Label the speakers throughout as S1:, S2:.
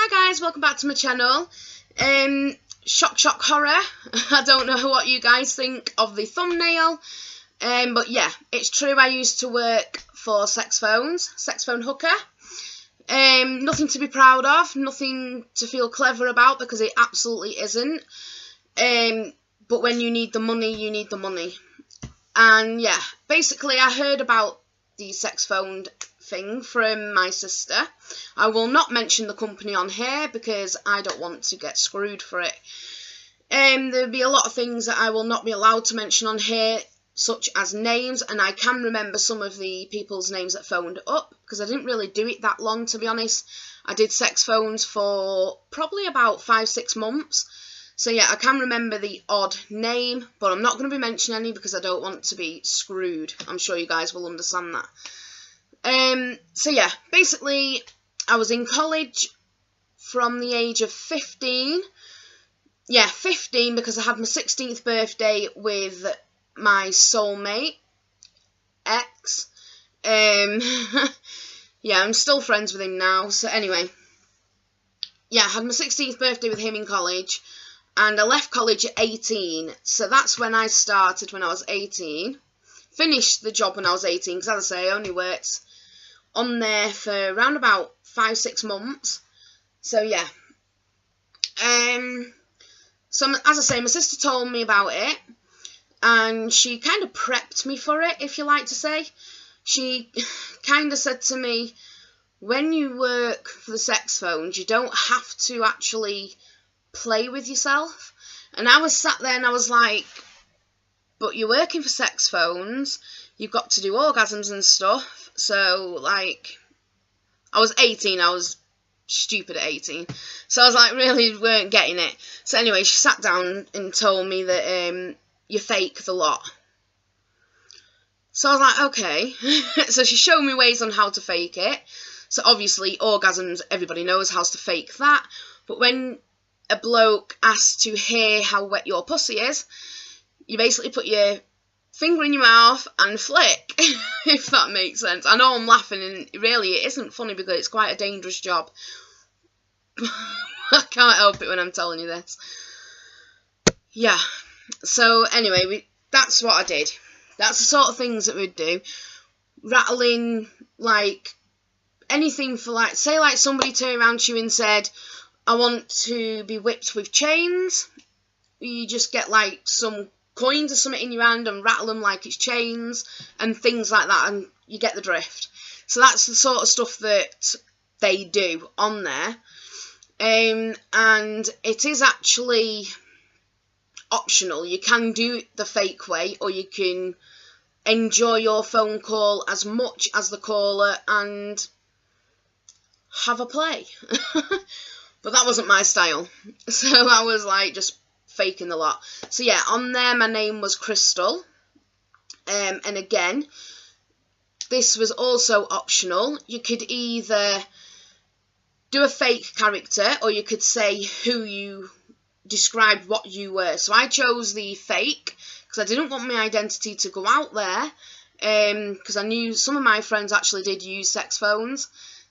S1: Hi guys, welcome back to my channel. Shock horror. I don't know what you guys think of the thumbnail, but yeah, it's true. I used to work for sex phone hooker. Nothing to be proud of, nothing to feel clever about, because it absolutely isn't. But when you need the money, you need the money. And yeah, basically I heard about the sex phone thing from my sister. I will not mention the company on here because I don't want to get screwed for it. There'll be a lot of things that I will not be allowed to mention on here, such as names, and I can remember some of the people's names that phoned up because I didn't really do it that long, to be honest. I did sex phones for probably about 5-6 months. So yeah, I can remember the odd name, but I'm not going to be mentioning any because I don't want to be screwed. I'm sure you guys will understand that. So yeah, basically I was in college from the age of 15. Yeah, 15, because I had my 16th birthday with my soulmate, ex. Yeah, I'm still friends with him now. So anyway, yeah, I had my 16th birthday with him in college. And I left college at 18, so that's when I started, when I was 18. Finished the job when I was 18, because as I say, I only worked on there for around about 5-6 months. So yeah. So as I say, my sister told me about it, and she kind of prepped me for it, if you like to say. She kind of said to me, when you work for the sex phones, you don't have to actually play with yourself. And I was sat there and I was like, but you're working for sex phones, you've got to do orgasms and stuff. So like, I was 18, I was stupid at 18, so I was like, really weren't getting it. So anyway, she sat down and told me that you fake the lot. So I was like, okay. So she showed me ways on how to fake it. So obviously orgasms, everybody knows how to fake that, but when a bloke asks to hear how wet your pussy is, you basically put your finger in your mouth and flick, if that makes sense. I know I'm laughing, and really it isn't funny because it's quite a dangerous job. I can't help it when I'm telling you this. Yeah, so anyway, that's what I did. That's the sort of things that we'd do. Rattling, like, anything for, like, say like somebody turned around to you and said, I want to be whipped with chains. You just get like some coins or something in your hand and rattle them like it's chains and things like that, and you get the drift. So that's the sort of stuff that they do on there. And it is actually optional. You can do it the fake way, or you can enjoy your phone call as much as the caller and have a play. But that wasn't my style, so I was like just faking the lot. So yeah, on there my name was Crystal, and again, this was also optional. You could either do a fake character, or you could say who you described what you were. So I chose the fake because I didn't want my identity to go out there, because I knew some of my friends actually did use sex phones.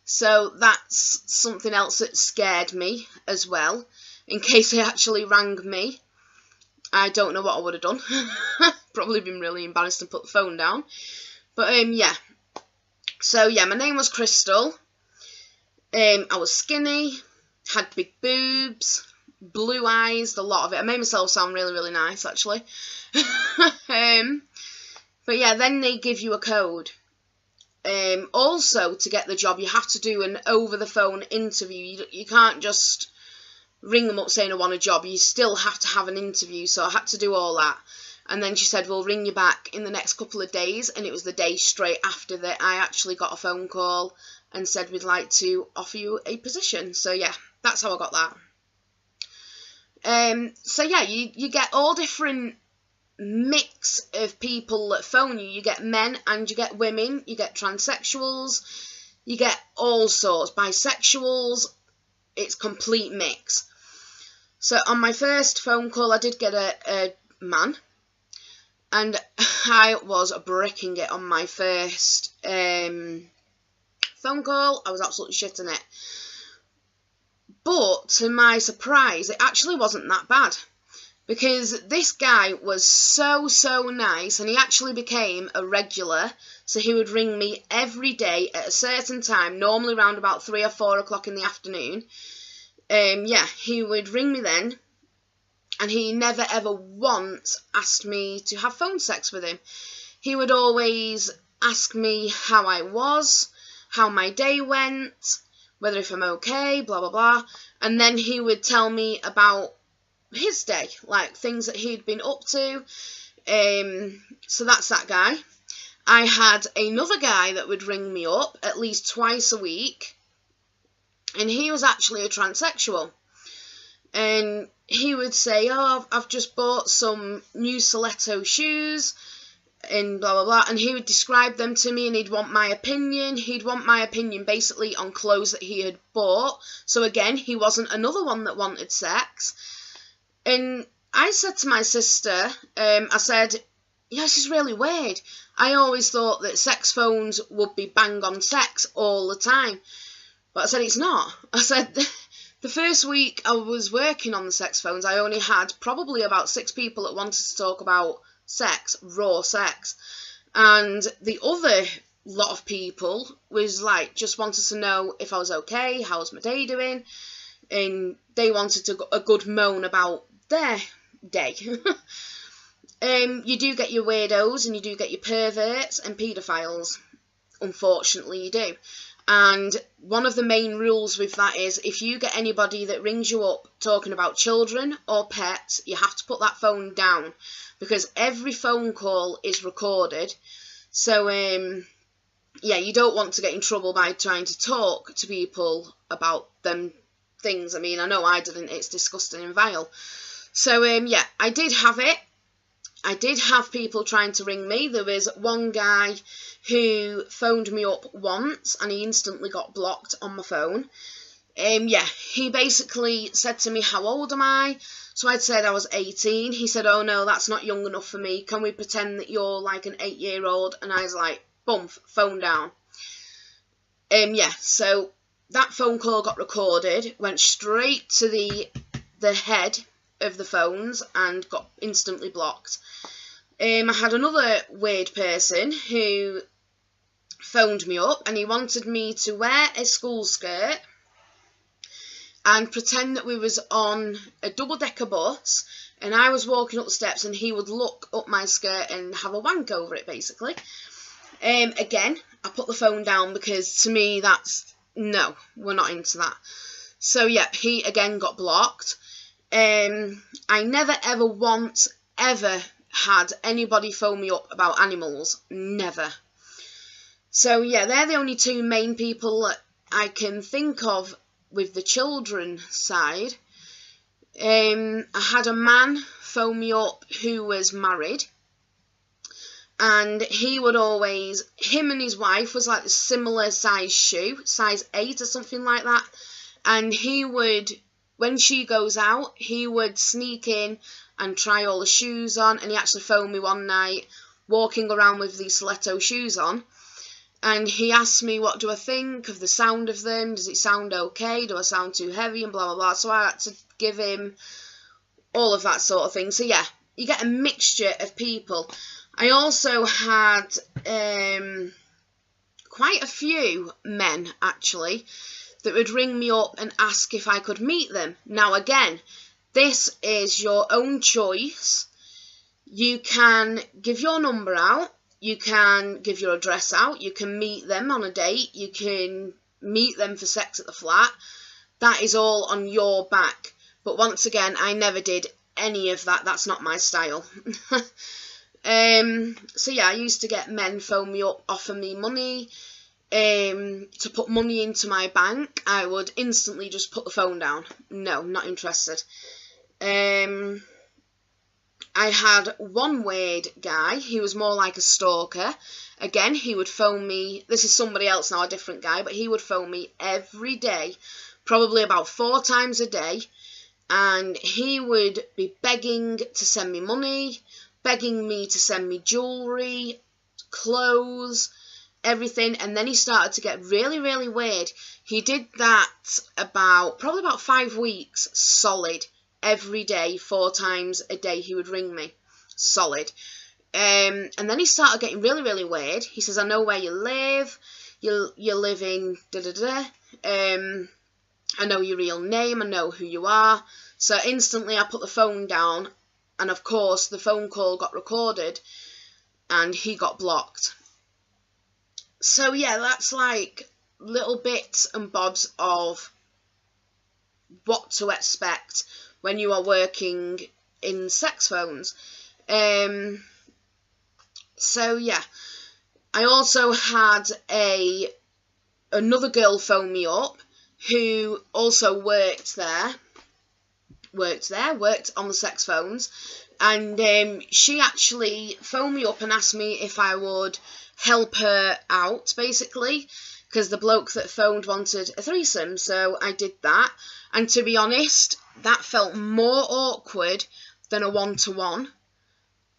S1: So that's something else that scared me as well. In case they actually rang me, I don't know what I would have done. Probably been really embarrassed and put the phone down. But yeah. So yeah, my name was Crystal. I was skinny, had big boobs, blue eyes, the lot of it. I made myself sound really, really nice, actually. But yeah, then they give you a code. Also, to get the job, you have to do an over-the-phone interview. You can't just ring them up saying I want a job. You still have to have an interview, so I had to do all that. And then she said, we'll ring you back in the next couple of days, and it was the day straight after that I actually got a phone call and said, we'd like to offer you a position. So yeah, that's how I got that. So yeah, you get all different mix of people that phone you. You get men and you get women, you get transsexuals, you get all sorts, bisexuals. It's complete mix. So on my first phone call I did get a man, and I was bricking it on my first phone call. I was absolutely shitting it. But to my surprise, it actually wasn't that bad, because this guy was so nice, and he actually became a regular. So he would ring me every day at a certain time, normally around about 3 or 4 o'clock in the afternoon. Yeah, he would ring me then, and he never ever once asked me to have phone sex with him. He would always ask me how I was, how my day went, whether if I'm okay, blah blah blah, and then he would tell me about his day, like things that he'd been up to. So that's that guy. I had another guy that would ring me up at least twice a week, and he was actually a transsexual. And he would say, oh, I've just bought some new stiletto shoes, and blah, blah, blah. And he would describe them to me, and he'd want my opinion. He'd want my opinion basically on clothes that he had bought. So again, he wasn't another one that wanted sex. And I said to my sister, I said, yeah, this is really weird. I always thought that sex phones would be bang on sex all the time. But I said, it's not. I said, the first week I was working on the sex phones, I only had probably about 6 people that wanted to talk about sex, raw sex. And the other lot of people was like, just wanted to know if I was okay, how was my day doing, and they wanted a good moan about their day. You do get your weirdos, and you do get your perverts and paedophiles. Unfortunately, you do. And one of the main rules with that is, if you get anybody that rings you up talking about children or pets, you have to put that phone down, because every phone call is recorded. So, yeah, you don't want to get in trouble by trying to talk to people about them things. I mean, I know I didn't. It's disgusting and vile. So, yeah, I did have it. I did have people trying to ring me. There was one guy who phoned me up once, and he instantly got blocked on my phone. Yeah, he basically said to me, how old am I? So I'd said I was 18. He said, oh no, that's not young enough for me. Can we pretend that you're like an 8-year-old? And I was like, boom, phone down. Yeah, so that phone call got recorded, went straight to the head of the phones and got instantly blocked. I had another weird person who phoned me up, and he wanted me to wear a school skirt and pretend that we was on a double-decker bus, and I was walking up the steps, and he would look up my skirt and have a wank over it, basically. Again, I put the phone down, because to me that's, no, we're not into that. So yeah, he again got blocked. I never ever once ever had anybody phone me up about animals. Never. So yeah, they're the only 2 main people that I can think of with the children side. I had a man phone me up who was married, and he would always, him and his wife was like a similar size shoe, size 8 or something like that, and he would, when she goes out, he would sneak in and try all the shoes on. And he actually phoned me one night walking around with these stiletto shoes on, and he asked me, what do I think of the sound of them? Does it sound okay? Do I sound too heavy? And blah blah blah. So I had to give him all of that sort of thing. So yeah, you get a mixture of people. I also had quite a few men actually that would ring me up and ask if I could meet them. Now again, this is your own choice. You can give your number out, you can give your address out, you can meet them on a date, you can meet them for sex at the flat. That is all on your back. But once again, I never did any of that. That's not my style. So yeah, I used to get men phone me up, offer me money. To put money into my bank. I would instantly just put the phone down. No, not interested. I had one weird guy. He was more like a stalker. Again, he would phone me. This is somebody else now, a different guy, but he would phone me every day, probably about 4 times a day, and he would be begging to send me money, begging me to send me jewellery, clothes, everything, and then he started to get really, really weird. He did that probably about 5 weeks solid, every day, 4 times a day he would ring me, solid. And then he started getting really, really weird. He says, I know where you live. You live in da-da-da. I know your real name. I know who you are. So instantly I put the phone down, and of course the phone call got recorded and he got blocked. So yeah, that's like little bits and bobs of what to expect when you are working in sex phones. So yeah, I also had another girl phone me up who also worked on the sex phones, and she actually phoned me up and asked me if I would help her out, basically, because the bloke that phoned wanted a threesome. So I did that, and to be honest, that felt more awkward than a one-to-one.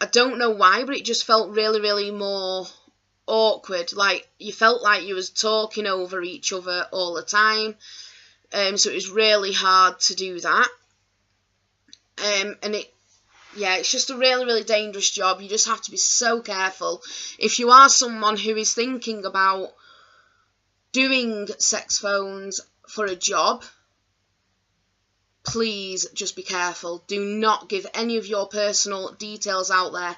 S1: I don't know why, but it just felt really, really more awkward. Like, you felt like you was talking over each other all the time. So it was really hard to do that. And it's just a really, really dangerous job. You just have to be so careful. If you are someone who is thinking about doing sex phones for a job, please just be careful. Do not give any of your personal details out there.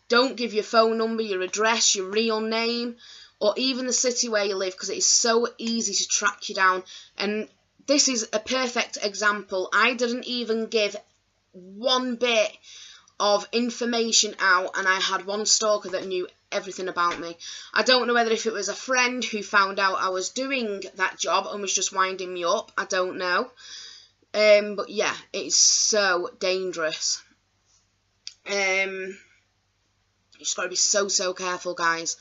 S1: Don't give your phone number, your address, your real name, or even the city where you live, because it is so easy to track you down. And this is a perfect example. I didn't even give one bit of information out, and I had one stalker that knew everything about me. I don't know whether if it was a friend who found out I was doing that job and was just winding me up. I don't know. But yeah, it's so dangerous. You just got to be so, so careful, guys.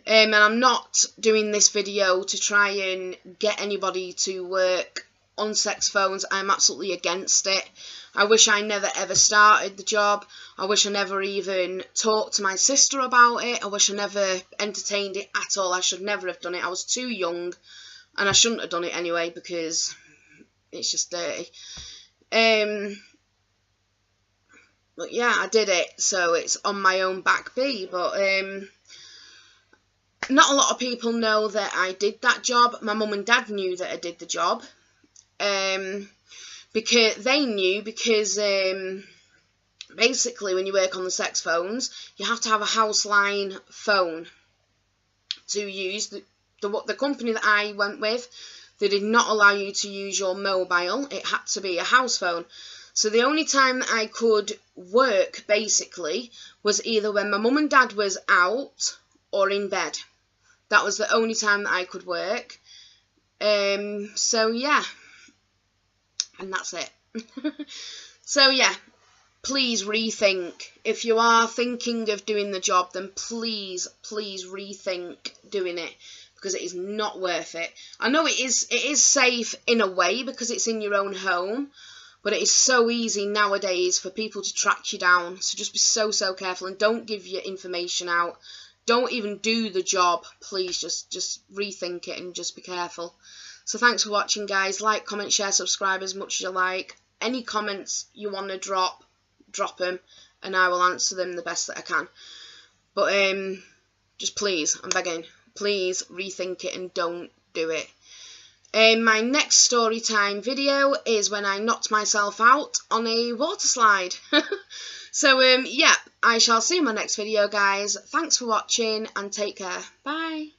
S1: And I'm not doing this video to try and get anybody to work on sex phones. I'm absolutely against it. I wish I never ever started the job. I wish I never even talked to my sister about it. I wish I never entertained it at all. I should never have done it. I was too young, and I shouldn't have done it anyway, because it's just dirty. But yeah, I did it, so it's on my own back B. But not a lot of people know that I did that job. My mum and dad knew that I did the job. Because they knew, because basically when you work on the sex phones, you have to have a house line phone to use. The company that I went with, they did not allow you to use your mobile. It had to be a house phone. So the only time that I could work, basically, was either when my mum and dad was out or in bed. That was the only time that I could work. So yeah, and that's it. So yeah, please rethink. If you are thinking of doing the job, then please rethink doing it, because it is not worth it. I know it is safe in a way because it's in your own home, but it is so easy nowadays for people to track you down. So just be so, so careful, and don't give your information out. Don't even do the job. Please just rethink it and just be careful. So thanks for watching, guys. Like, comment, share, subscribe as much as you like. Any comments you want to drop them, and I will answer them the best that I can. But just please, I'm begging, please rethink it and don't do it. My next story time video is when I knocked myself out on a water slide. So yeah, I shall see you in my next video, guys. Thanks for watching, and take care. Bye.